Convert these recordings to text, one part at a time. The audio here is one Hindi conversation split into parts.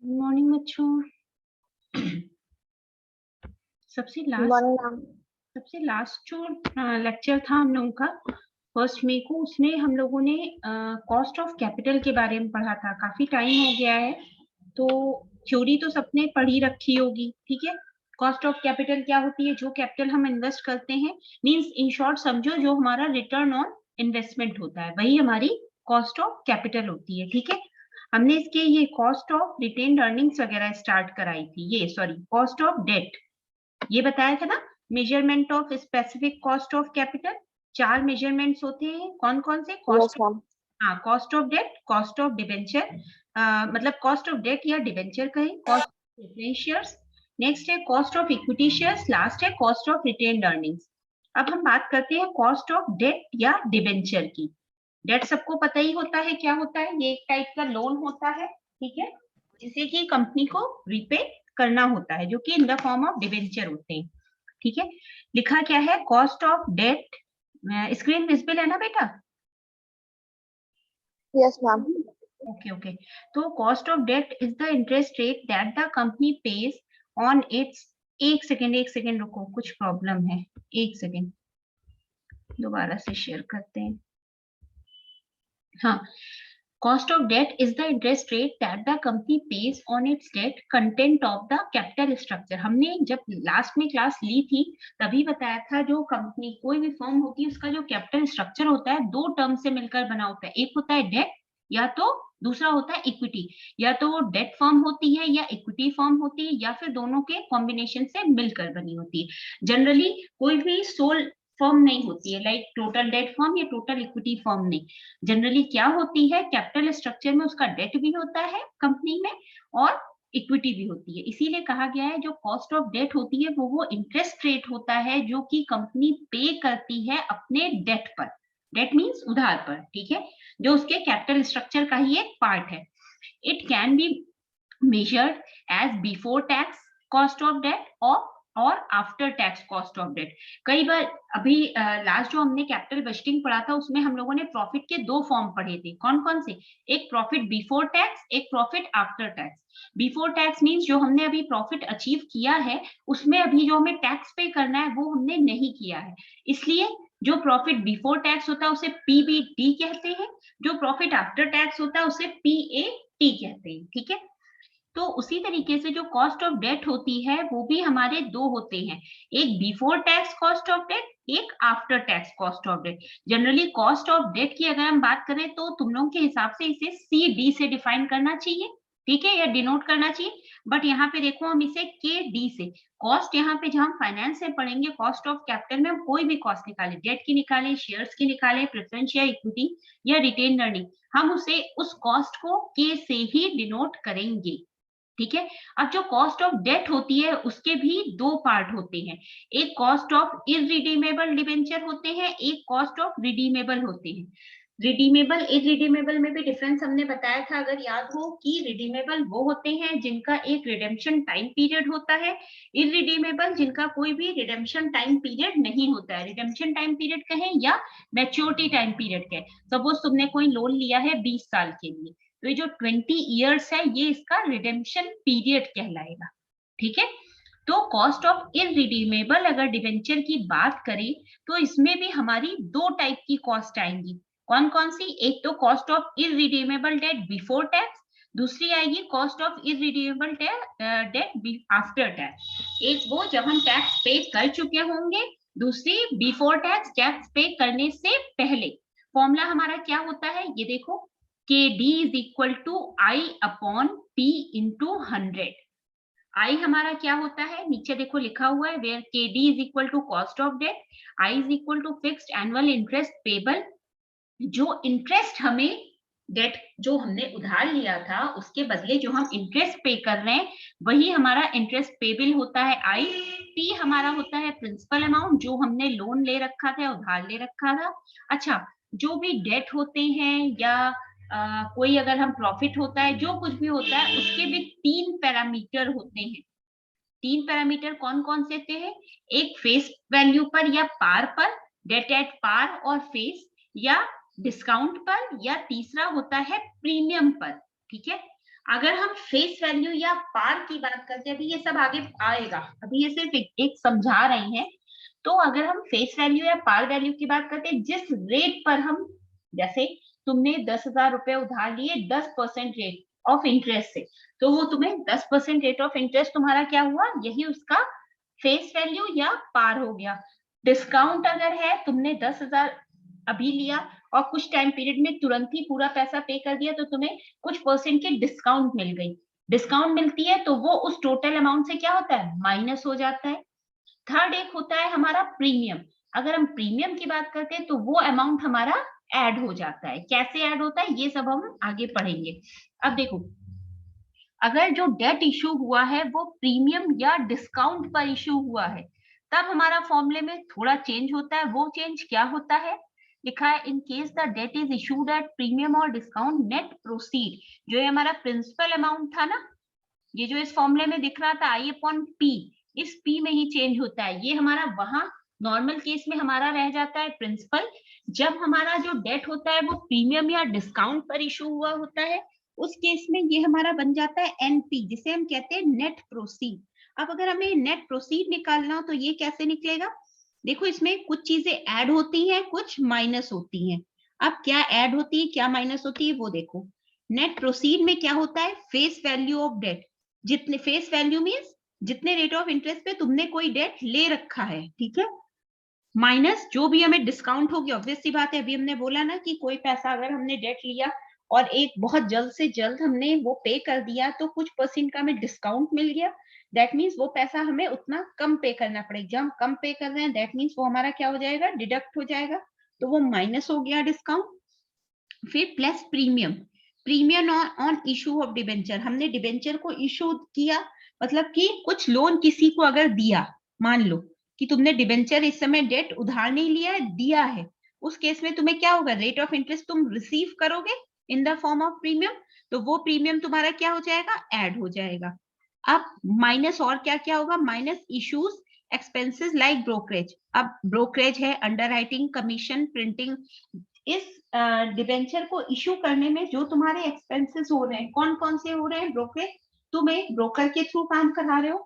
गुड मॉर्निंग बच्चों। सबसे लास्ट जो लेक्चर था हम लोगों का 1 मई को, उसमें हम लोगों ने कॉस्ट ऑफ कैपिटल के बारे में पढ़ा था। काफी टाइम हो गया है, तो थ्योरी तो सबने पढ़ी रखी होगी। ठीक है, कॉस्ट ऑफ कैपिटल क्या होती है? जो कैपिटल हम इन्वेस्ट करते हैं, मींस इन शॉर्ट समझो, जो हमारा रिटर्न ऑन इन्वेस्टमेंट होता है, वही हमारी कॉस्ट ऑफ कैपिटल होती है। ठीक है, हमने इसके ये कॉस्ट ऑफ रिटेन्ड अर्निंग्स वगैरह स्टार्ट कराई थी। ये सॉरी, कॉस्ट ऑफ डेट ये बताया था ना। Measurement of specific cost of capital, 4 measurements होते हैं। कौन कौन से? कॉस्ट, हाँ, cost of debt, cost of debenture, मतलब कॉस्ट ऑफ डेट या डिबेंचर कहें, cost of preference shares, next है cost of equity shares, last है कॉस्ट ऑफ रिटेन्ड अर्निंग्स। अब हम बात करते हैं कॉस्ट ऑफ डेट या डिबेंचर की। डेट सबको पता ही होता है क्या होता है। ये एक टाइप का लोन होता है, ठीक है, जिसे कि कंपनी को रीपे करना होता है, जो कि in the form of debenture होते हैं। ठीक है, लिखा क्या है? Cost of debt, screen visible है ना बेटा? Yes ma'am. Okay okay. तो cost of debt is the interest rate that the company pays on its, एक सेकेंड रुको, कुछ प्रॉब्लम है, एक सेकेंड, दोबारा से शेयर करते हैं। हाँ, cost of debt is the interest rate that the company pays on its debt content of the capital structure। हमने जब लास्ट में क्लास ली थी तभी बताया था, जो कंपनी कोई भी फर्म होती है, उसका जो कैपिटल स्ट्रक्चर होता है, दो टर्म से मिलकर बना होता है। एक होता है डेट, या तो दूसरा होता है इक्विटी। या तो वो डेट फर्म होती है या इक्विटी फर्म होती है, या फिर दोनों के कॉम्बिनेशन से मिलकर बनी होती है। जनरली कोई भी सोल फर्म नहीं होती है, लाइक टोटल डेट फर्म या टोटल इक्विटी फर्म नहीं। जनरली क्या होती है, कैपिटल स्ट्रक्चर में उसका डेट भी होता है कंपनी में, और इक्विटी भी होती है। इसीलिए कहा गया है जो कॉस्ट ऑफ डेट होती है वो इंटरेस्ट रेट होता है जो कि कंपनी पे करती है अपने डेट पर। डेट मींस उधार पर, ठीक है, जो उसके कैपिटल स्ट्रक्चर का ही एक पार्ट है। It can be measured as before tax cost of debt और after tax cost of debt. कई बार अभी लास्ट जो हमने कैपिटल बजटिंग पढ़ा था, उसमें हम लोगों ने प्रॉफिट के दो फॉर्म पढ़े थे। कौन कौन से? एक प्रॉफिट बिफोर टैक्स, एक profit after tax. Before tax means जो हमने अभी प्रॉफिट अचीव किया है, उसमें अभी जो हमें टैक्स पे करना है वो हमने नहीं किया है, इसलिए जो प्रॉफिट बिफोर टैक्स होता है उसे पीबीटी कहते हैं। जो प्रॉफिट आफ्टर टैक्स होता है उसे पीएटी कहते हैं। ठीक है, तो उसी तरीके से जो कॉस्ट ऑफ डेट होती है वो भी हमारे दो होते हैं, एक before tax cost of debt, एक after tax cost of debt. Generally cost of debt की अगर हम बात करें तो तुम लोगों के हिसाब से इसे सी डी से डिफाइन करना चाहिए, ठीक है, या डिनोट करना चाहिए। बट यहाँ पे देखो हम इसे के डी से, कॉस्ट यहाँ पे जब हम फाइनेंस से पढ़ेंगे कॉस्ट ऑफ कैपिटल में हम कोई भी कॉस्ट निकाले, डेट की निकाले, शेयर्स की निकाले, प्रेफरेंस या इक्विटी या रिटेन अर्निंग, हम उसे उस कॉस्ट को के से ही डिनोट करेंगे। ठीक है, अब जो कॉस्ट ऑफ डेट होती है उसके भी दो पार्ट होते हैं, एक कॉस्ट ऑफ इररिडीमेबल डिबेंचर होते हैं, एक कॉस्ट ऑफ रिडीमेबल होते हैं। रिडीमेबल इररिडीमेबल में भी डिफरेंस हमने बताया था, अगर याद हो, कि रिडीमेबल वो होते हैं जिनका एक रिडेम्पशन टाइम पीरियड होता है, इररिडीमेबल जिनका कोई भी रिडेम्पशन टाइम पीरियड नहीं होता है। रिडेम्पशन टाइम पीरियड कहें या मैच्योरिटी टाइम पीरियड कहें, सपोज तुमने कोई लोन लिया है 20 साल के लिए, तो ये जो 20 ईयर्स है ये इसका रिडेम्पशन पीरियड कहलाएगा। ठीक है, तो कॉस्ट ऑफ इररिडीमेबल अगर डिबेंचर की बात करें तो इसमें भी हमारी दो टाइप की कॉस्ट आएंगी। कौन कौन सी? एक तो cost of irredeemable debt before tax, दूसरी आएगी cost of irredeemable debt after tax. एक वो जब हम टैक्स पे कर चुके होंगे, दूसरी बिफोर टैक्स, टैक्स पे करने से पहले। फॉर्मूला हमारा क्या होता है ये देखो, KD is equal to I upon P into 100। I हमारा क्या होता है, नीचे देखो लिखा हुआ है, where KD is equal to cost of debt, I is equal to fixed annual interest payable। जो इंटरेस्ट हमें, डेट जो हमने उधार लिया था उसके बदले जो हम इंटरेस्ट पे कर रहे हैं वही हमारा इंटरेस्ट पेबल होता है आई। P हमारा होता है प्रिंसिपल अमाउंट जो हमने लोन ले रखा था, उधार ले रखा था। अच्छा, जो भी डेट होते हैं या कोई अगर हम प्रॉफिट होता है, जो कुछ भी होता है, उसके भी 3 पैरामीटर होते हैं। 3 पैरामीटर कौन कौन से हैं? एक फेस वैल्यू पर या पार पर, डेट एट पार और फेस, या डिस्काउंट पर, या तीसरा होता है प्रीमियम पर। ठीक है, अगर हम फेस वैल्यू या पार की बात करते हैं, अभी ये सब आगे आएगा, अभी ये सिर्फ एक समझा रहे हैं। तो अगर हम फेस वैल्यू या पार वैल्यू की बात करते हैं, जिस रेट पर हम, जैसे तुमने 10,000 रुपए उधार लिए 10% रेट ऑफ इंटरेस्ट से, तो वो तुम्हें 10% रेट ऑफ इंटरेस्ट तुम्हारा क्या हुआ, यही उसका फेस वैल्यू या पार हो गया। डिस्काउंट अगर है, तुमने 10,000 अभी लिया और कुछ टाइम पीरियड में तुरंत ही पूरा पैसा पे कर दिया, तो तुम्हें कुछ परसेंट की डिस्काउंट मिल गई। डिस्काउंट मिलती है तो वो उस टोटल अमाउंट से क्या होता है, माइनस हो जाता है। थर्ड एक होता है हमारा प्रीमियम। अगर हम प्रीमियम की बात करते हैं तो वो अमाउंट हमारा ऐड हो जाता है। कैसे ऐड होता है ये सब हम आगे पढ़ेंगे। अब देखो, अगर जो डेट इशू हुआ है वो प्रीमियम या डिस्काउंट पर इशू हुआ है, तब हमारा फॉर्मूले में थोड़ा चेंज होता है। वो चेंज क्या होता है, लिखा है in case the debt is issued at premium और डिस्काउंट नेट प्रोसीड। जो ये हमारा प्रिंसिपल अमाउंट था ना, ये जो इस फॉर्मूले में दिख रहा था आई अपॉन पी, इस पी में ही चेंज होता है। ये हमारा वहां नॉर्मल केस में हमारा रह जाता है प्रिंसिपल। जब हमारा जो डेट होता है वो प्रीमियम या डिस्काउंट पर इशू हुआ होता है, उस केस में ये हमारा बन जाता है एनपी, जिसे हम कहते हैं नेट प्रोसीड। अब अगर हमें नेट प्रोसीड निकालना हो तो ये कैसे निकलेगा, देखो इसमें कुछ चीजें ऐड होती हैं, कुछ माइनस होती हैं। अब क्या ऐड होती है क्या माइनस होती है वो देखो। नेट प्रोसीड में क्या होता है, फेस वैल्यू ऑफ डेट, जितने फेस वैल्यू मीन्स जितने रेट ऑफ इंटरेस्ट पे तुमने कोई डेट ले रखा है, ठीक है, माइनस जो भी हमें डिस्काउंट होगी। ऑब्वियस सी बात है, अभी हमने बोला ना कि कोई पैसा अगर हमने डेट लिया और एक बहुत जल्द से जल्द हमने वो पे कर दिया, तो कुछ परसेंट का हमें डिस्काउंट मिल गया। दैट मीन्स वो पैसा हमें उतना कम पे करना पड़ेगा। जब हम कम पे कर रहे हैं दैट मीन्स वो हमारा क्या हो जाएगा, डिडक्ट हो जाएगा, तो वो माइनस हो गया डिस्काउंट। फिर plus premium, premium on issue of debenture, हमने डिबेंचर को इशू किया, मतलब कि कुछ लोन किसी को अगर दिया, मान लो कि तुमने डिबेंचर इस समय डेट उधार नहीं लिया है, दिया है, उस केस में तुम्हें क्या होगा, रेट ऑफ इंटरेस्ट तुम रिसीव करोगे इन द फॉर्म ऑफ प्रीमियम, तो वो प्रीमियम तुम्हारा क्या हो जाएगा, ऐड हो जाएगा। अब माइनस और क्या क्या होगा, minus issues expenses like brokerage. अब ब्रोकरेज है, अंडरराइटिंग, कमीशन, प्रिंटिंग, इस डिबेंचर को इशू करने में जो तुम्हारे एक्सपेंसेस हो रहे हैं, कौन कौन से हो रहे हैं, ब्रोकरेज, तुम एक ब्रोकर के थ्रू काम करा रहे हो,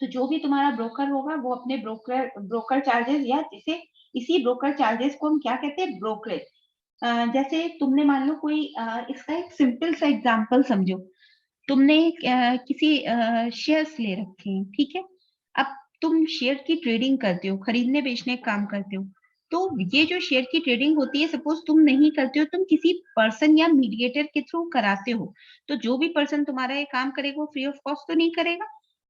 तो जो भी तुम्हारा ब्रोकर होगा वो अपने ब्रोकर चार्जेस, या जिसे इसी ब्रोकर चार्जेस को हम क्या कहते हैं, ब्रोकरेज। जैसे तुमने मान लो कोई इसका एक सिंपल सा एग्जांपल समझो, तुमने किसी शेयर्स ले रखे हैं, ठीक है, अब तुम शेयर की ट्रेडिंग करते हो, खरीदने बेचने का काम करते हो, तो ये जो शेयर की ट्रेडिंग होती है, सपोज तुम नहीं करते हो, तुम किसी पर्सन या मीडिएटर के थ्रू कराते हो, तो जो भी पर्सन तुम्हारा ये काम करेगा वो फ्री ऑफ कॉस्ट तो नहीं करेगा,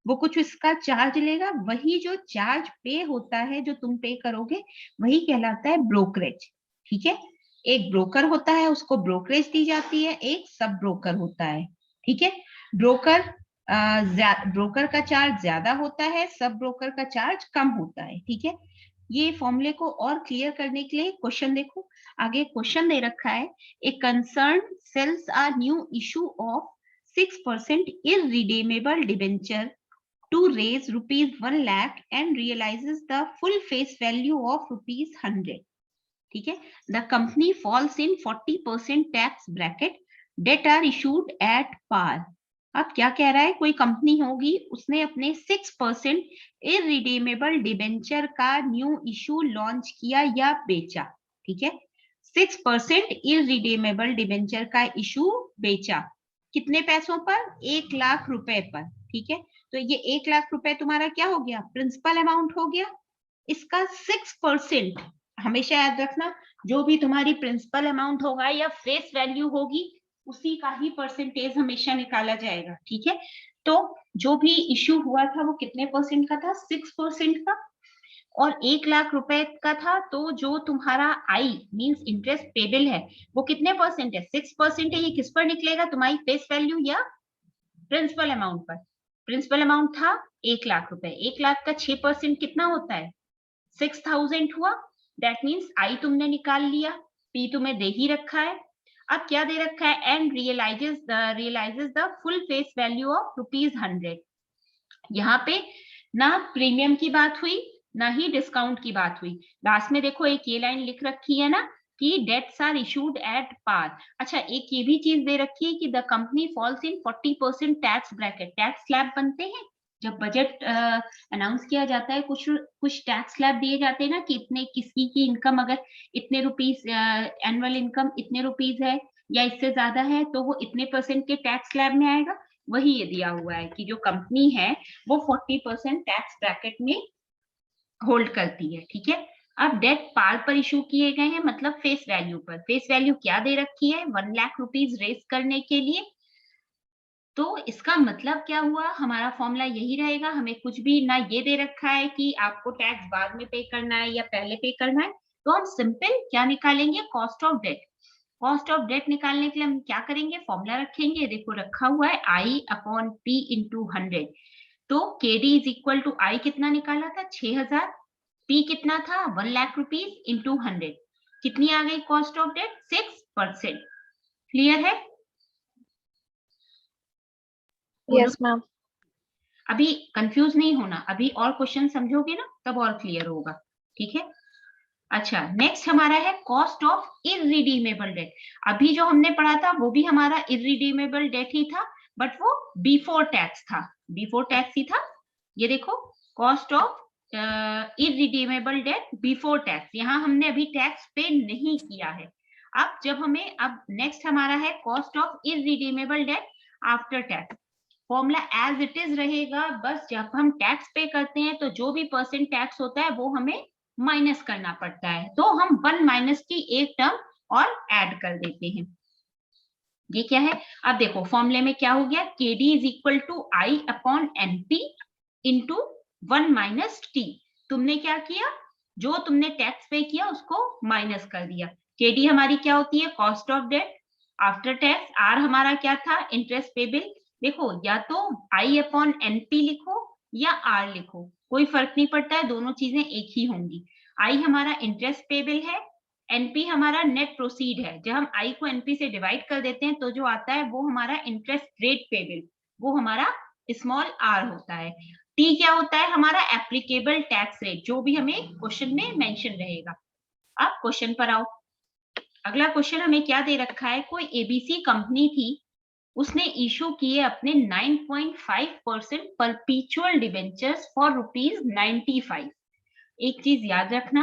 वो कुछ इसका चार्ज लेगा। वही जो चार्ज पे होता है, जो तुम पे करोगे, वही कहलाता है ब्रोकरेज, ठीक है। एक ब्रोकर होता है, उसको ब्रोकरेज दी जाती है, एक सब ब्रोकर होता है, ठीक है। ब्रोकर ब्रोकर का चार्ज ज्यादा होता है, सब ब्रोकर का चार्ज कम होता है, ठीक है। ये फॉर्मूले को और क्लियर करने के लिए क्वेश्चन देखो, आगे क्वेश्चन दे रखा है, a concern sells a new issue of 6% irredeemable debenture to raise rupees 1 lakh and realizes the full face value of rupees 100, ठीक है। The company falls in 40% tax bracket, debt are issued at par. अब क्या कह रहा है, कोई कंपनी होगी, उसने अपने 6% इररिडीमेबल डिबेंचर का न्यू इशू लॉन्च किया या बेचा, ठीक है। 6% इररिडीमेबल डिबेंचर का इशू बेचा, कितने पैसों पर, 1 लाख रुपए पर, ठीक है। तो ये 1 लाख रुपए तुम्हारा क्या हो गया, प्रिंसिपल अमाउंट हो गया। इसका 6%, हमेशा याद रखना, जो भी तुम्हारी प्रिंसिपल अमाउंट होगा या फेस वैल्यू होगी, उसी का ही परसेंटेज हमेशा निकाला जाएगा, ठीक है। तो जो भी इश्यू हुआ था वो कितने परसेंट का था, 6% का, और 1 लाख रुपए का था, तो जो तुम्हारा आई मींस इंटरेस्ट पेबल है वो कितने परसेंट है, 6% है। ये किस पर निकलेगा, तुम्हारी फेस वैल्यू या प्रिंसिपल अमाउंट पर। प्रिंसिपल अमाउंट था 1 लाख रुपए, 1 लाख का 6% कितना होता है, 6,000 हुआ। दैट मीन्स आई तुमने निकाल लिया, पी तुम्हें दे ही रखा है। अब क्या दे रखा है, and realises the full face value of ₹100। यहाँ पे ना प्रीमियम की बात हुई, ना ही डिस्काउंट की बात हुई। लास्ट में देखो एक ये लाइन लिख रखी है ना, कि debts are issued at par. अच्छा, एक ये भी चीज दे रखी है कि the company falls in 40% tax bracket. Tax slab बनते हैं जब बजट अनाउंस किया जाता है, कुछ टैक्स स्लैब दिए जाते हैं ना कि इतने किसी की इनकम अगर इतने रुपीज एनुअल इनकम इतने रुपीज है या इससे ज्यादा है तो वो इतने परसेंट के टैक्स स्लैब में आएगा। वही ये दिया हुआ है कि जो कंपनी है वो 40% टैक्स ब्रैकेट में होल्ड करती है। ठीक है, अब डेट पार पर इशू किए गए हैं, मतलब फेस वैल्यू पर। फेस वैल्यू क्या दे रखी है? 1 लाख रुपीज रेज करने के लिए। तो इसका मतलब क्या हुआ? हमारा फॉर्मूला यही रहेगा, हमें कुछ भी ना ये दे रखा है कि आपको टैक्स बाद में पे करना है या पहले पे करना है। तो हम सिंपल क्या निकालेंगे? Cost of debt. Cost of debt निकालने के लिए हम क्या करेंगे? फॉर्मूला रखेंगे, देखो रखा हुआ है I अपॉन P इंटू 100। तो KD is equal to I कितना निकाला था? 6000। P कितना था? 1 लाख रुपीज इंटू 100। कितनी आ गई कॉस्ट ऑफ डेट? 6%। क्लियर है? Yes ma'am. अभी कंफ्यूज नहीं होना, अभी और क्वेश्चन समझोगे ना तब और क्लियर होगा। ठीक है, अच्छा नेक्स्ट हमारा है कॉस्ट ऑफ इररिडीमेबल डेट। अभी जो हमने पढ़ा था वो भी हमारा इररिडीमेबल डेट ही था, बट वो बिफोर टैक्स था, बिफोर टैक्स ही था। ये देखो, cost of irredeemable debt before tax, यहाँ हमने अभी टैक्स पे नहीं किया है। अब जब हमें, अब नेक्स्ट हमारा है cost of irredeemable debt after tax. Formula as it is रहेगा, बस जब हम टैक्स पे करते हैं तो जो भी परसेंट टैक्स होता है वो हमें माइनस करना पड़ता है, तो हम 1 माइनस की एक टर्म और ऐड कर देते हैं। ये क्या है? अब देखो फॉर्मूले में क्या हो गया? KD is equal to I upon NP into 1 minus T। तुमने क्या किया? जो तुमने टैक्स पे किया उसको माइनस कर दिया। KD हमारी क्या होती है? Cost of debt after tax. R हमारा क्या था? Interest payable. देखो या तो I अपॉन NP लिखो या R लिखो, कोई फर्क नहीं पड़ता है, दोनों चीजें एक ही होंगी। I हमारा इंटरेस्ट पेबल है, NP हमारा नेट प्रोसीड है। जब हम I को NP से डिवाइड कर देते हैं तो जो आता है वो हमारा इंटरेस्ट रेट पेबल, वो हमारा स्मॉल r होता है। T क्या होता है? हमारा एप्लीकेबल टैक्स रेट, जो भी हमें क्वेश्चन में मेंशन रहेगा। अब क्वेश्चन पर आओ। अगला क्वेश्चन हमें क्या दे रखा है? कोई ABC कंपनी थी, उसने इशू किए अपने 9.5% परपीचुअल डिबेंचर्स फॉर ₹95। एक चीज याद रखना,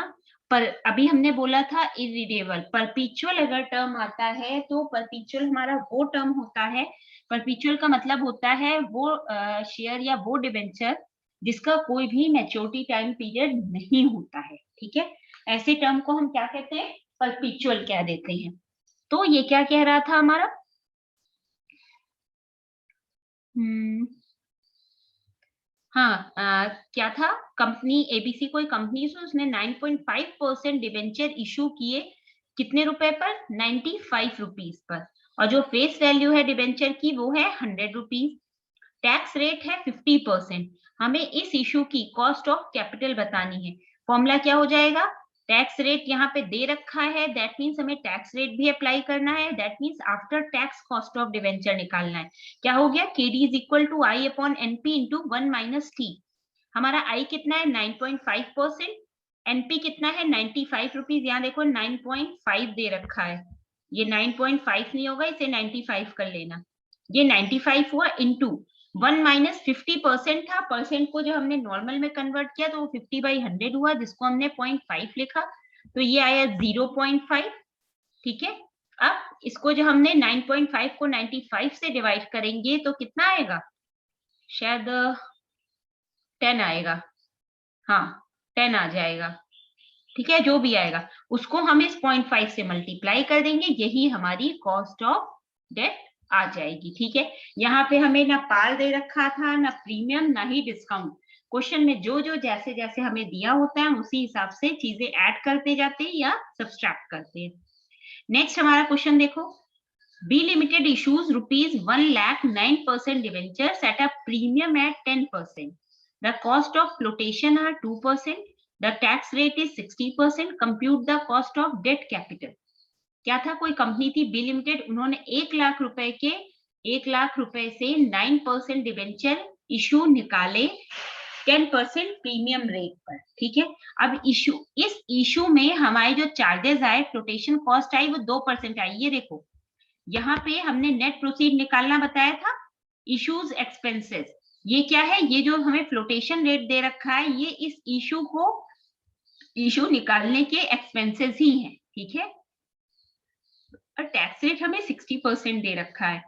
पर अभी हमने बोला था इरिडेबल, परपीचुअल अगर टर्म आता है तो परपीचुअल हमारा वो टर्म होता है, परपीचुअल का मतलब होता है वो शेयर या वो डिबेंचर जिसका कोई भी मैच्योरिटी टाइम पीरियड नहीं होता है। ठीक है, ऐसे टर्म को हम क्या कहते हैं? परपीचुअल कह देते हैं। तो ये क्या कह रहा था हमारा? हाँ, क्या था? कंपनी एबीसी कोई कंपनी से उसने 9.5% डिबेंचर इशू किए, कितने रुपए पर? 95 रुपीज पर। और जो फेस वैल्यू है डिबेंचर की वो है 100 रुपीज। टैक्स रेट है 50%। हमें इस इशू की कॉस्ट ऑफ कैपिटल बतानी है। फॉर्मूला क्या हो जाएगा? टैक्स रेट यहाँ पे दे रखा है, दैट मीन्स हमें टैक्स रेट भी अप्लाई करना है, that means after tax cost of debenture निकालना है। क्या हो गया? KD is equal to I upon NP into 1 minus T। हमारा I कितना है? 9.5%। NP कितना है? 95 रुपीज। यहाँ देखो 9.5 दे रखा है, ये 9.5 नहीं होगा, इसे 95 कर लेना। ये 95 हुआ इंटू 1 माइनस 50% था, परसेंट को जो हमने नॉर्मल में कन्वर्ट किया तो वो 50/100 हुआ, जिसको हमने 0.5 लिखा, तो ये आया 0.5। ठीक है, अब इसको जो हमने 9.5 को 95 से डिवाइड करेंगे तो कितना आएगा? शायद 10 आएगा। हाँ 10 आ जाएगा। ठीक है, जो भी आएगा उसको हम इस 0.5 से मल्टीप्लाई कर देंगे, यही हमारी कॉस्ट ऑफ डेट आ जाएगी। ठीक है, यहाँ पे हमें ना पार दे रखा था, ना प्रीमियम, ना ही डिस्काउंट। क्वेश्चन में जो जो जैसे जैसे हमें दिया होता है हम उसी हिसाब से चीजें ऐड करते जाते हैं या सब्सट्रैक्ट करते हैं। नेक्स्ट हमारा क्वेश्चन देखो, B limited issues ₹1,09,% debentures at a premium at 10%. The cost of flotation are 2%. The tax rate is 60%. Compute the cost of debt capital. क्या था? कोई कंपनी थी बी लिमिटेड, उन्होंने 1,00,000 रुपए के 1,00,000 रुपए से 9% डिबेंचर इशू निकाले 10% प्रीमियम रेट पर, ठीक है। अब इस इशू में हमारे जो चार्जेस आए, फ्लोटेशन कॉस्ट आई, वो 2% आई। ये देखो यहाँ पे हमने नेट प्रोसीड निकालना बताया था, इश्यूज एक्सपेंसेस, ये क्या है, ये जो हमें फ्लोटेशन रेट दे रखा है, ये इस इशू निकालने के एक्सपेंसेस ही हैं, ठीक है। और टैक्स रेट हमें 60% दे रखा है।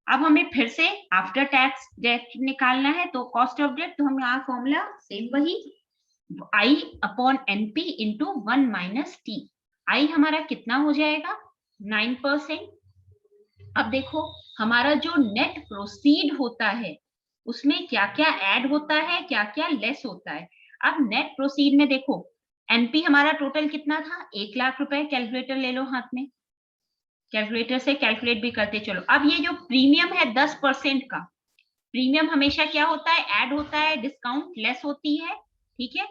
अब हमें फिर से आफ्टर टैक्स डेट निकालना है, तो कॉस्ट ऑफ डेट, तो हम यहाँ फॉर्मूला सेम वही, I upon NP into 1 minus T। I हमारा कितना हो जाएगा, 9%। अब देखो हमारा जो नेट प्रोसीड होता है उसमें क्या क्या ऐड होता है, क्या क्या लेस होता है। अब नेट प्रोसीड में देखो एनपी हमारा टोटल कितना था, 1 लाख रुपए। कैलकुलेटर ले लो हाथ में, कैलकुलेटर से कैलकुलेट भी करते चलो। अब ये जो प्रीमियम है 10% का, प्रीमियम हमेशा क्या होता है, ऐड होता है, डिस्काउंट लेस होती है, ठीक है।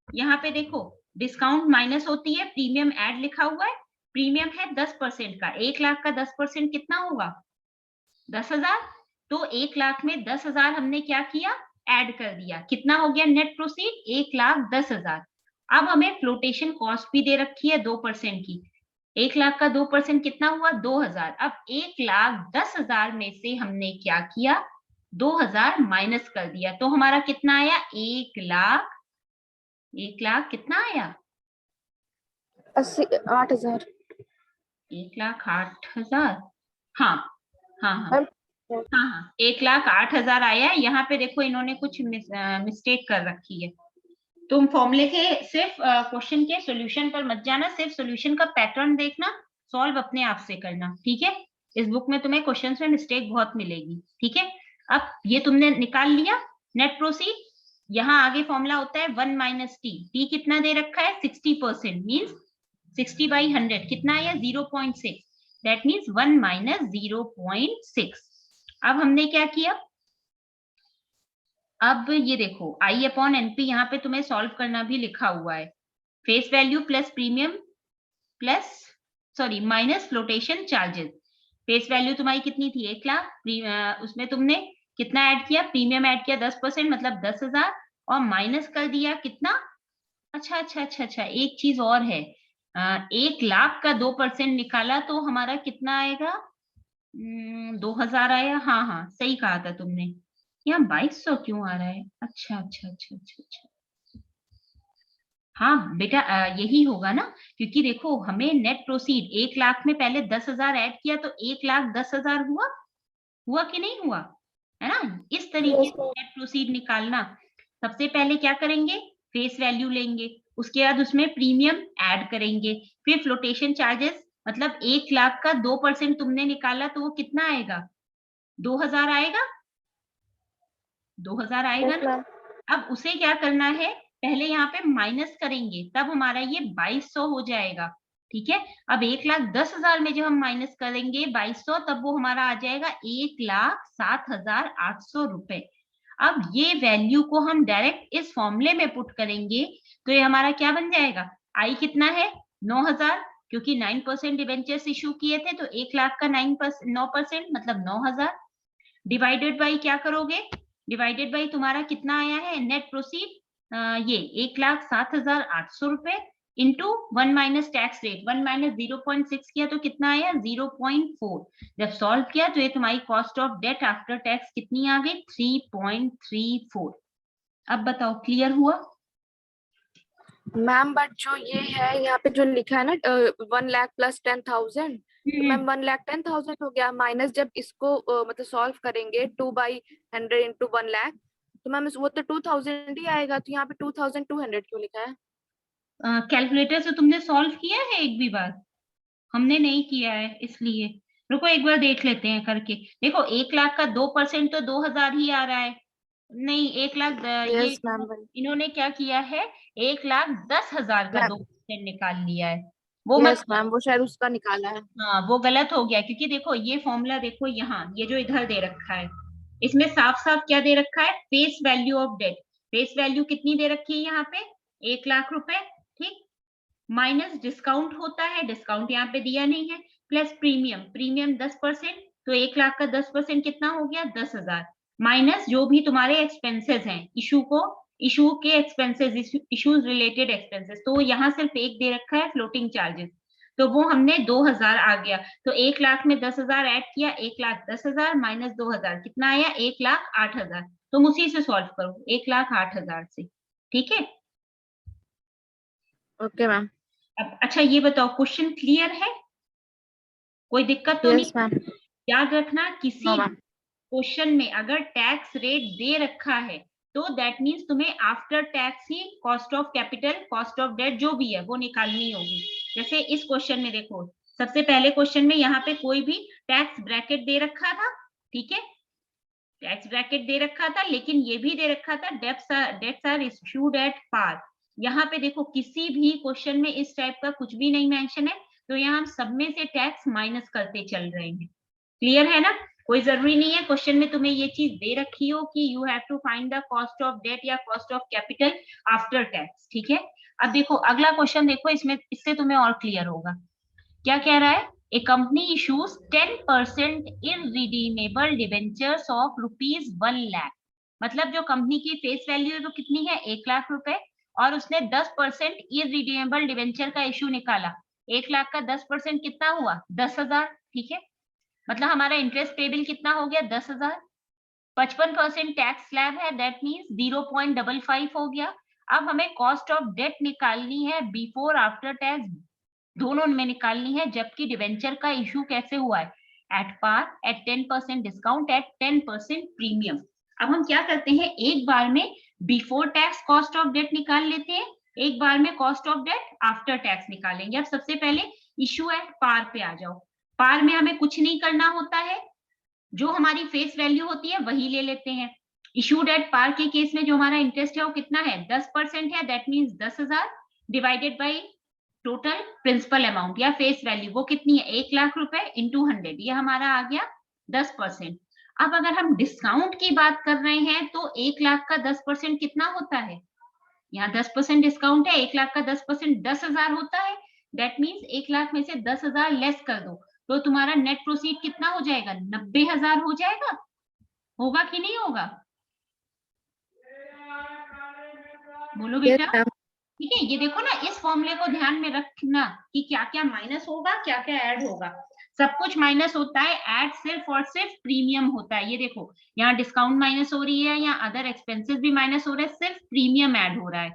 यहाँ पे देखो डिस्काउंट माइनस होती है, प्रीमियम ऐड लिखा हुआ है। प्रीमियम है 10% का, 1 लाख का 10% कितना होगा, 10,000। तो 1 लाख में 10,000 हमने क्या किया, ऐड कर दिया, कितना हो गया नेट प्रोसीड, 1,10,000। अब हमें फ्लोटेशन कॉस्ट भी दे रखी है 2% की, 1 लाख का 2% कितना हुआ, 2,000। अब 1,10,000 में से हमने क्या किया, 2,000 माइनस कर दिया, तो हमारा कितना आया, 1 लाख कितना आया, 8,000। 1,08,000। हाँ हाँ हाँ हाँ, 1,08,000 आया। यहाँ पे देखो इन्होंने कुछ मिस्टेक कर रखी है। तुम फॉर्मूले के सिर्फ क्वेश्चन के सॉल्यूशन पर मत जाना, सिर्फ सॉल्यूशन का पैटर्न देखना, सॉल्व अपने आप से करना, ठीक है। इस बुक में तुम्हें क्वेश्चंस में मिस्टेक बहुत मिलेगी, ठीक है। अब ये तुमने निकाल लिया नेट प्रोसीड, यहाँ आगे फॉर्मूला होता है 1 माइनस टी। टी कितना दे रखा है, 60%, मीन्स 60/100 कितना आया, 0.6। That means 1 minus 0.6। अब हमने क्या किया, अब ये देखो I अपॉन NP यहाँ पे तुम्हें सॉल्व करना भी लिखा हुआ है, face value plus premium plus sorry minus flotation charges. Face value तुम्हारी कितनी थी, 1 लाख, उसमें तुमने कितना ऐड किया, प्रीमियम ऐड किया 10%, मतलब 10,000, और माइनस कर दिया कितना, अच्छा, एक चीज और है, 1 लाख का 2% निकाला तो हमारा कितना आएगा, 2,000 आया। हाँ हाँ सही कहा था तुमने, यहाँ 2,200 क्यों आ रहा है, अच्छा। हाँ बेटा यही होगा ना, क्योंकि देखो हमें नेट प्रोसीड 1 लाख में पहले 10,000 ऐड किया, तो 1,10,000 हुआ कि नहीं हुआ, है ना। इस तरीके से नेट प्रोसीड निकालना, सबसे पहले क्या करेंगे, फेस वैल्यू लेंगे, उसके बाद उसमें प्रीमियम ऐड करेंगे, फिर फ्लोटेशन चार्जेस, मतलब 1 लाख का 2% तुमने निकाला तो वो कितना आएगा, 2,000 आएगा, 2,000 आएगा ना। अब उसे क्या करना है, पहले यहाँ पे माइनस करेंगे, तब हमारा ये 2,200 हो जाएगा, ठीक है। अब 1,10,000 में जब हम माइनस करेंगे 2,200, तब वो हमारा आ जाएगा 1,07,800 रुपए। अब ये वैल्यू को हम डायरेक्ट इस फॉर्मूले में पुट करेंगे, तो ये हमारा क्या बन जाएगा, आई कितना है, 9,000, क्योंकि 9% डिवेंचर्स इशू किए थे, तो 1 लाख का 9% मतलब 9,000, डिवाइडेड बाई क्या करोगे, डिवाइडेड बाई तुम्हारा कितना आया है नेट प्रोसीड, ये 1,07,800 रुपए, into 1 minus tax rate, 1 minus 0.6 किया तो कितना आया, 0.4। जब सॉल्व किया तो ये तुम्हारी cost of debt after tax कितनी आ गई, 3.34। अब बताओ क्लियर हुआ, मैम बट जो ये है यहाँ पे जो लिखा है ना 1 लाख प्लस 10,000, तो मैम 1,10,000 हो गया, माइनस जब इसको मतलब सॉल्व करेंगे 2/100 इंटू 1 लाख, तो मैम वो तो 2,000 ही आएगा, तो यहाँ पे 2,200 क्यों लिखा है। कैलकुलेटर से तुमने सॉल्व किया है एक भी बार, हमने नहीं किया है इसलिए, रुको एक बार देख लेते हैं करके। देखो 1 लाख का 2% तो 2,000 ही आ रहा है, नहीं 1 लाख ये यस मैम। इन्होंने क्या किया है, 1,10,000 का 2% निकाल लिया है, वो मत यस मैम, करो। वो शायद उसका निकाला है। हाँ वो गलत हो गया, क्योंकि देखो ये फॉर्मूला देखो यहाँ, ये जो इधर दे रखा है इसमें साफ साफ क्या दे रखा है, face value of debt. Face value कितनी दे रखी है यहाँ पे, 1 लाख रुपए, ठीक, माइनस डिस्काउंट होता है, डिस्काउंट यहाँ पे दिया नहीं है, प्लस प्रीमियम, प्रीमियम 10%, तो 1 लाख का 10% कितना हो गया, 10,000, माइनस जो भी तुम्हारे एक्सपेंसेस हैं इशू को इशू के एक्सपेंसेस, इश्यूज रिलेटेड एक्सपेंसेस, तो यहाँ सिर्फ एक दे रखा है फ्लोटिंग चार्जेस, तो वो हमने 2000 आ गया, तो 1 लाख में 10,000 ऐड किया, 1,10,000 माइनस 2000 कितना आया, 1,08,000। तुम उसी से सॉल्व करो, 1,08,000 से, ठीक है। Okay ma'am. अब अच्छा ये बताओ, क्वेश्चन क्लियर है, कोई दिक्कत तो यस नहीं? मैम। याद रखना, किसी नो मैम। क्वेश्चन में अगर टैक्स रेट दे रखा है तो दैट मीन्स तुम्हें आफ्टर टैक्स ही cost of capital, cost of debt जो भी है वो निकालनी होगी। जैसे इस क्वेश्चन में देखो, सबसे पहले क्वेश्चन में यहाँ पे कोई भी टैक्स ब्रैकेट दे रखा था, ठीक है, टैक्स ब्रैकेट दे रखा था, लेकिन ये भी दे रखा था debts are issued at par. यहाँ पे देखो किसी भी क्वेश्चन में इस टाइप का कुछ भी नहीं मेंशन है, तो यहाँ हम सब में से टैक्स माइनस करते चल रहे हैं। क्लियर है ना? कोई जरूरी नहीं है क्वेश्चन में तुम्हें ये चीज दे रखी हो कि you have to find the cost of debt या cost of capital after tax, ठीक है। अब देखो अगला क्वेश्चन, देखो इसमें, इससे तुम्हें और क्लियर होगा। क्या कह रहा है? A company issues 10% irredeemable debentures of ₹1 lakh. मतलब जो कंपनी की फेस वैल्यू है वो कितनी है, 1 लाख रुपए, और उसने 10% इररिडीमेबल डिबेंचर का इशू निकाला। 1 लाख का 10% कितना हुआ, 10,000, ठीक है। मतलब हमारा इंटरेस्ट पेबल कितना हो गया, 10,000। 55% टैक्स स्लैब है, दैट मीन्स 0.55 हो गया। अब हमें कॉस्ट ऑफ डेट निकालनी है बिफोर आफ्टर टैक्स, दोनों में निकालनी है, जबकि डिवेंचर का इशू कैसे हुआ है, at par, at 10% discount, at 10% premium. अब हम क्या करते हैं, एक बार में before tax cost of debt निकाल लेते हैं, एक बार में cost of debt after tax निकालेंगे। अब सबसे पहले इशू एट पार पे आ जाओ। पार में हमें कुछ नहीं करना होता है, जो हमारी फेस वैल्यू होती है वही ले लेते हैं। इशूड एट पार के केस में जो हमारा इंटरेस्ट है वो कितना है, 10% है, that means 10,000 divided by total principal amount या फेस वैल्यू, वो कितनी है, 1 लाख रुपए इंटू 100, ये हमारा आ गया 10%। अब अगर हम डिस्काउंट की बात कर रहे हैं तो 1 लाख का 10% कितना होता है, यहाँ 10% डिस्काउंट है, 1 लाख का 10% 10,000 होता है, दैट मीन्स 1 लाख में से 10,000 लेस कर दो, तो तुम्हारा नेट प्रोसीड कितना हो जाएगा, 90,000 हो जाएगा। होगा कि नहीं होगा, बोलो यस बेटा। मैम। ठीक है, ये देखो ना, इस फॉर्मूले को ध्यान में रखना कि क्या क्या माइनस होगा, क्या क्या ऐड होगा। सब कुछ माइनस होता है, ऐड सिर्फ और सिर्फ प्रीमियम होता है। ये देखो यहाँ डिस्काउंट माइनस हो रही है, यहाँ अदर एक्सपेंसेस भी माइनस हो रहे हैं, सिर्फ प्रीमियम ऐड हो रहा है।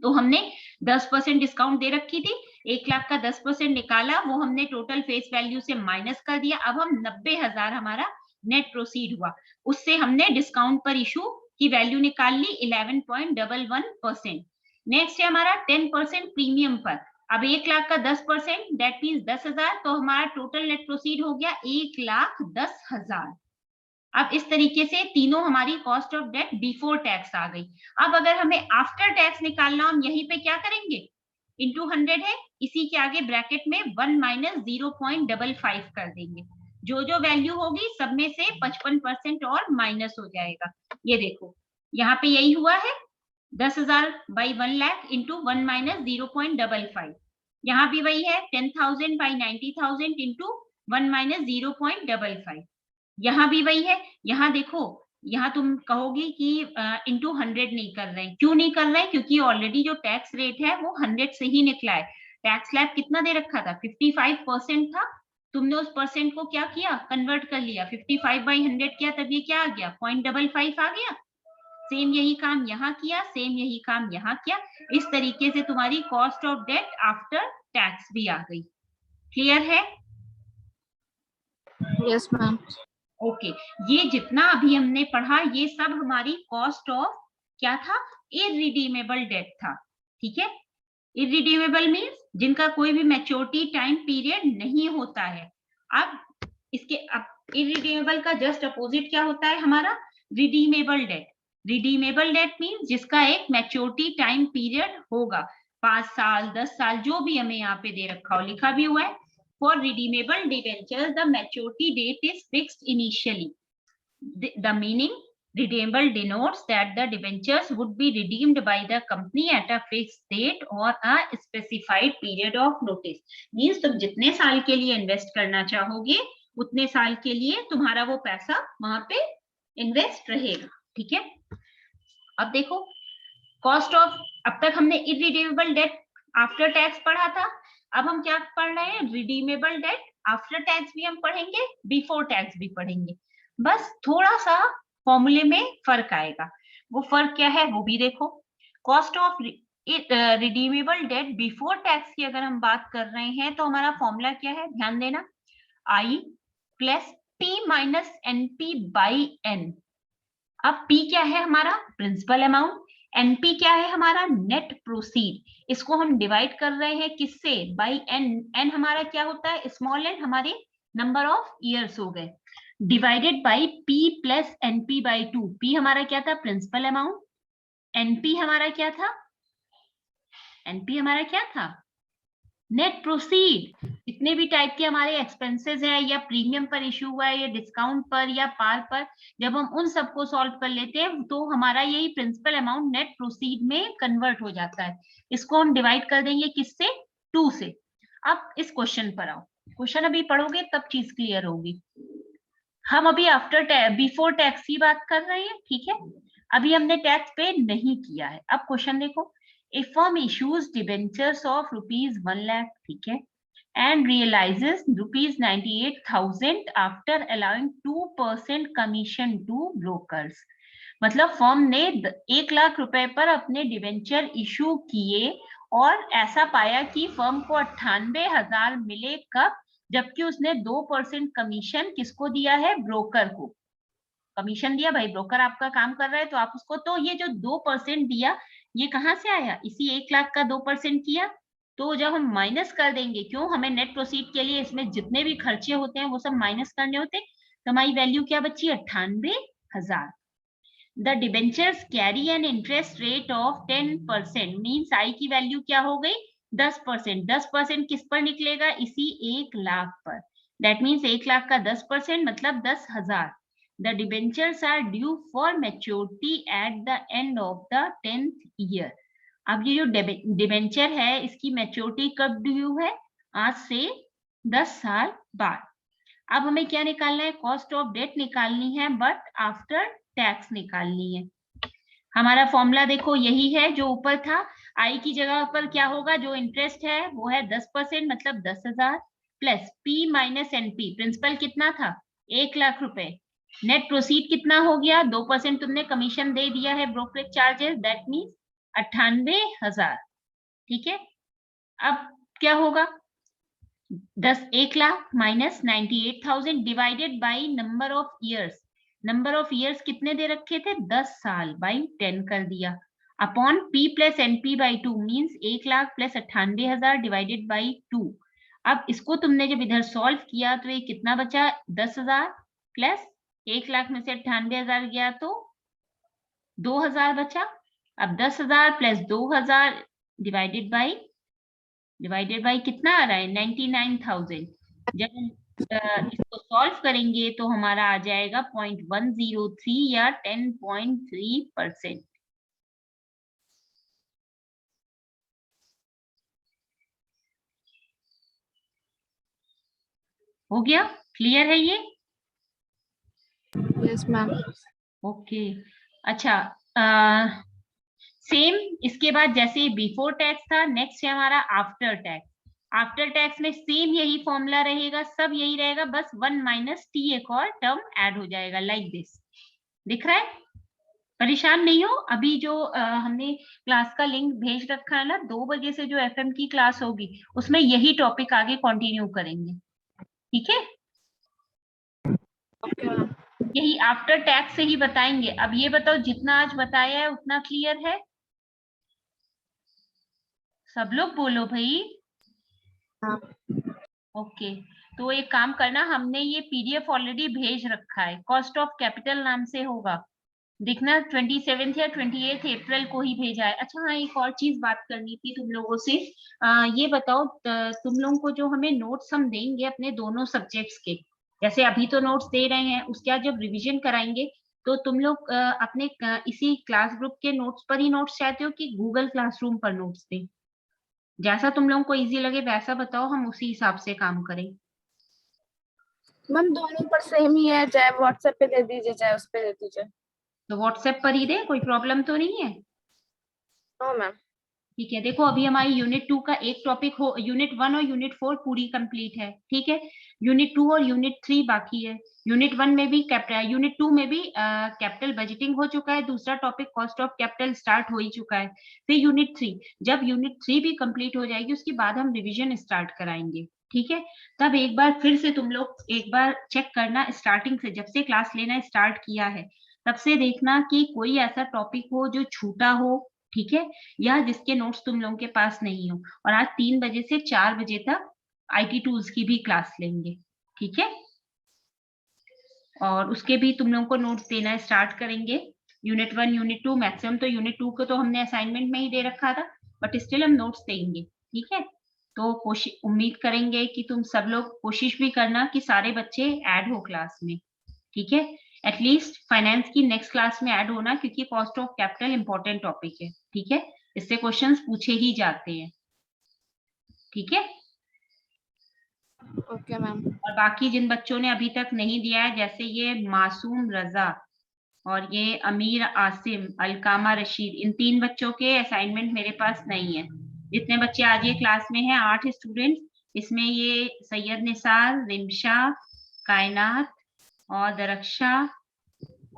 तो हमने 10% डिस्काउंट दे रखी थी, 1 लाख का 10% निकाला, वो हमने टोटल फेस वैल्यू से माइनस कर दिया। अब हम 90,000 हमारा नेट प्रोसीड हुआ, उससे हमने डिस्काउंट पर इशू की वैल्यू निकाल ली 11.11%। नेक्स्ट है हमारा 10% प्रीमियम पर। अब 1 लाख का 10% दैट मीन्स 10,000, तो हमारा टोटल नेट प्रोसीड हो गया 1,10,000। अब इस तरीके से तीनों हमारी cost of debt before tax आ गई। अब अगर हमें आफ्टर टैक्स निकालना, हम यहीं पे क्या करेंगे, इंटू 100 है, इसी के आगे ब्रैकेट में 1 माइनस 0.55 कर देंगे, जो जो वैल्यू होगी सब में से 55% और माइनस हो जाएगा। ये देखो यहाँ पे यही हुआ है, 10,000 बाई 1 लाख इंटू 1 माइनस 0.55, यहाँ भी वही है 10,000 बाई 90,000 इंटू 1 माइनस 0.55, यहाँ भी वही है। यहाँ देखो, यहाँ तुम कहोगी कि इंटू 100 नहीं कर रहे हैं, क्यों नहीं कर रहे हैं, क्योंकि ऑलरेडी जो टैक्स रेट है वो 100 से ही निकला है। टैक्स स्लैब कितना दे रखा था, 55% था, तुमने उस परसेंट को क्या किया, कन्वर्ट कर लिया, 55 बाई 100 किया, तब ये क्या आ गया, 0.55 आ गया। सेम यही काम यहाँ किया, सेम यही काम यहाँ किया, इस तरीके से तुम्हारी cost of debt after tax भी आ गई। क्लियर है? Yes ma'am. ओके, ये जितना अभी हमने पढ़ा ये सब हमारी कॉस्ट ऑफ क्या था, इररिडीमेबल डेट था, ठीक है। इररिडीमेबल मींस जिनका कोई भी मैच्योरिटी टाइम पीरियड नहीं होता है। अब इसके अब इररिडीमेबल का जस्ट अपोजिट क्या होता है हमारा, redeemable debt. Redeemable debt means जिसका एक मैच्योरिटी टाइम पीरियड होगा, 5 साल 10 साल, जो भी हमें यहाँ पे दे रखा हो, लिखा भी हुआ है। For redeemable debentures, the maturity date is fixed initially. The meaning, redeemable denotes that the debentures would be redeemed by the company at a fixed date or a specified period of notice. Means तुम जितने साल के लिए इन्वेस्ट करना चाहोगे उतने साल के लिए तुम्हारा वो पैसा वहां पे इन्वेस्ट रहेगा, ठीक है। अब देखो कॉस्ट ऑफ, अब तक हमने इरिडीमेबल डेट आफ्टर टैक्स पढ़ा था, अब हम क्या पढ़ रहे हैं, रिडीमेबल डेट आफ्टर टैक्स भी हम पढ़ेंगे, बिफोर टैक्स भी पढ़ेंगे, बस थोड़ा सा फॉर्मूले में फर्क आएगा। वो फर्क क्या है वो भी देखो। Cost of redeemable debt before tax की अगर हम बात कर रहे हैं तो हमारा फॉर्मूला क्या है, ध्यान देना, I plus P minus NP by N. अब P क्या है हमारा, प्रिंसिपल अमाउंट, NP क्या है हमारा, नेट प्रोसीड। इसको हम डिवाइड कर रहे हैं किससे, बाई N। N हमारा क्या होता है, स्मॉल n हमारे नंबर ऑफ ईयर्स हो गए, divided by P plus NP by 2। P हमारा क्या था, प्रिंसिपल अमाउंट, NP हमारा क्या था, NP हमारा क्या था, नेट प्रोसीड। जितने भी टाइप के हमारे एक्सपेंसेस हैं, या प्रीमियम पर इश्यू हुआ है, या डिस्काउंट पर, या पार पर, जब हम उन सबको सॉल्व कर लेते हैं तो हमारा यही प्रिंसिपल अमाउंट नेट प्रोसीड में कन्वर्ट हो जाता है। इसको हम डिवाइड कर देंगे किससे, 2 से। अब इस क्वेश्चन पर आओ, क्वेश्चन अभी पढ़ोगे तब चीज क्लियर होगी। हम अभी आफ्टर बिफोर टैक्स की बात कर रहे हैं, ठीक है, अभी हमने टैक्स पे नहीं किया है। अब क्वेश्चन देखो, a firm issues debentures of ₹1 lakh, ठीक है, and realizes ₹98,000 after allowing 2% commission to brokers। मतलब फर्म ने 1 लाख रुपए पर अपने डिबेंचर इशू किए और ऐसा पाया कि फर्म को 98,000 मिले, कब, जबकि उसने 2% कमीशन किसको दिया है, ब्रोकर को कमीशन दिया। भाई ब्रोकर आपका काम कर रहा है तो आप उसको, तो ये जो 2% दिया ये कहाँ से आया, इसी 1 लाख का 2% किया। तो जब हम माइनस कर देंगे, क्यों, हमें नेट प्रोसीड के लिए इसमें जितने भी खर्चे होते हैं वो सब माइनस करने होते, तो हमारी वैल्यू क्या बची, 98,000। The debentures carry an interest rate of 10%, means I की वैल्यू क्या हो गई, 10%। 10% किस पर निकलेगा, इसी 1 लाख पर। दैट मीन्स 1 लाख का 10% मतलब 10,000। The debentures are due for maturity at the end of the 10th year। अब ये जो डिबेंचर है इसकी मैच्योरिटी कब ड्यू है, आज से 10 साल बाद। अब हमें क्या निकालना है, कॉस्ट ऑफ डेट निकालनी है, बट आफ्टर टैक्स निकालनी है। हमारा फॉर्मूला देखो यही है जो ऊपर था, आई की जगह पर क्या होगा, जो इंटरेस्ट है वो है 10% मतलब 10,000, plus P minus NP, principal कितना था, 1 लाख रुपए, नेट प्रोसीड कितना हो गया, 2% तुमने कमीशन दे दिया है ब्रोकरेज चार्जेस, दैट मीन्स 98,000, ठीक है। अब क्या होगा, 1 lakh minus 98,000 divided by number of years. Number of years कितने दे रखे थे, 10 साल, बाई 10 कर दिया, upon P plus NP by 2 means 1 lakh plus 98,000 divided by 2। अब इसको तुमने जब इधर सॉल्व किया तो ये कितना बचा, 10,000 प्लस 1 लाख में से 98,000 गया तो 2,000 बचा। अब 10,000 प्लस 2,000 डिवाइडेड बाई कितना आ रहा है, 99,000। जब हम इसको सॉल्व करेंगे तो हमारा आ जाएगा 0.103 या 10.3%। हो गया, क्लियर है ये, यस मैम। ओके। अच्छा, सेम इसके बाद जैसे बिफोर टैक्स था, नेक्स्ट है हमारा आफ्टर टैक्स। आफ्टर टैक्स में सेम यही फॉर्मूला रहेगा, सब यही रहेगा, बस 1 माइनस टी एक और टर्म ऐड हो जाएगा, लाइक दिस। दिख रहा है, परेशान नहीं हो। अभी जो हमने क्लास का लिंक भेज रखा है ना, 2 बजे से जो FM की क्लास होगी उसमें यही टॉपिक आगे कंटिन्यू करेंगे, ठीक है। यही आफ्टर टैक्स से ही बताएंगे। अब ये बताओ, जितना आज बताया है उतना क्लियर है, सब लोग बोलो भाई। ओके, तो एक काम करना, हमने ये PDF ऑलरेडी भेज रखा है, कॉस्ट ऑफ कैपिटल नाम से होगा, देखना 27 या 28 अप्रैल को ही भेजा है। अच्छा हाँ, एक और चीज बात करनी थी तुम लोगों से, ये बताओ, तुम लोगों को जो हमें नोट्स हम देंगे अपने दोनों सब्जेक्ट्स के, जैसे अभी तो नोट्स दे रहे हैं, उसके बाद जब रिवीजन कराएंगे तो तुम लोग अपने इसी क्लास ग्रुप के नोट्स पर ही नोट्स चाहते हो कि गूगल क्लासरूम पर नोट्स दें, जैसा तुम लोगों को इजी लगे वैसा बताओ, हम उसी हिसाब से काम करें। मैम दोनों पर सेम ही है, चाहे व्हाट्सएप पे दे दीजिए चाहे उस पे दे दीजिए। तो व्हाट्सएप पर ही दें, कोई प्रॉब्लम तो नहीं है। No ma'am. ठीक है, देखो अभी हमारी यूनिट 2 का एक टॉपिक हो, यूनिट 1 और यूनिट 4 पूरी कंप्लीट है, ठीक है। यूनिट 2 और यूनिट 3 बाकी है। यूनिट 1 में भी कैपिटल, यूनिट 2 में भी कैपिटल बजटिंग हो चुका है, दूसरा topic cost of capital start हो ही चुका है। फिर यूनिट 3, जब यूनिट 3 भी कंप्लीट हो जाएगी उसके बाद हम रिविजन स्टार्ट कराएंगे, ठीक है। तब एक बार फिर से तुम लोग एक बार चेक करना, स्टार्टिंग से, जब से क्लास लेना स्टार्ट किया है तब से देखना कि कोई ऐसा टॉपिक हो जो छूटा हो, ठीक है, या जिसके नोट्स तुम लोगों के पास नहीं हो। और आज 3 बजे से 4 बजे तक आईटी टूल्स की भी क्लास लेंगे, ठीक है। और उसके भी तुम लोगों को नोट्स देना स्टार्ट करेंगे। यूनिट 1 यूनिट 2 मैक्सिमम, तो यूनिट 2 को तो हमने असाइनमेंट में ही दे रखा था, बट स्टिल हम नोट्स देंगे, ठीक है। तो कोशिश, उम्मीद करेंगे कि तुम सब लोग कोशिश भी करना कि सारे बच्चे ऐड हो क्लास में, ठीक है। एटलीस्ट फाइनेंस की नेक्स्ट क्लास में ऐड होना, क्योंकि cost of capital important topic है, ठीक है। इससे क्वेश्चंस पूछे ही जाते हैं, ठीक है। Okay ma'am. और बाकी जिन बच्चों ने अभी तक नहीं दिया है, जैसे ये मासूम रजा और ये अमीर आसिम, अलकामा रशीद, इन 3 बच्चों के असाइनमेंट मेरे पास नहीं है। जितने बच्चे आज ये क्लास में हैं, 8 स्टूडेंट्स, इसमें ये सैयद निसार, रिमशा, कायनात और दरक्षा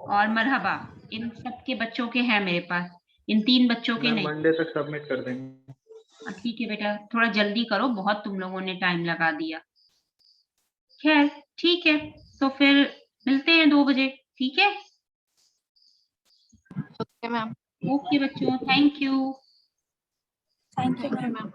और मरहबा, इन सब के बच्चों के हैं मेरे पास, इन 3 बच्चों के नहीं। मंडे तक सबमिट कर देंगे। ठीक है बेटा, थोड़ा जल्दी करो, बहुत तुम लोगों ने टाइम लगा दिया। खैर ठीक है, तो फिर मिलते हैं 2 बजे, ठीक है। Okay ma'am. ओके बच्चों, thank you. Thank you ma'am.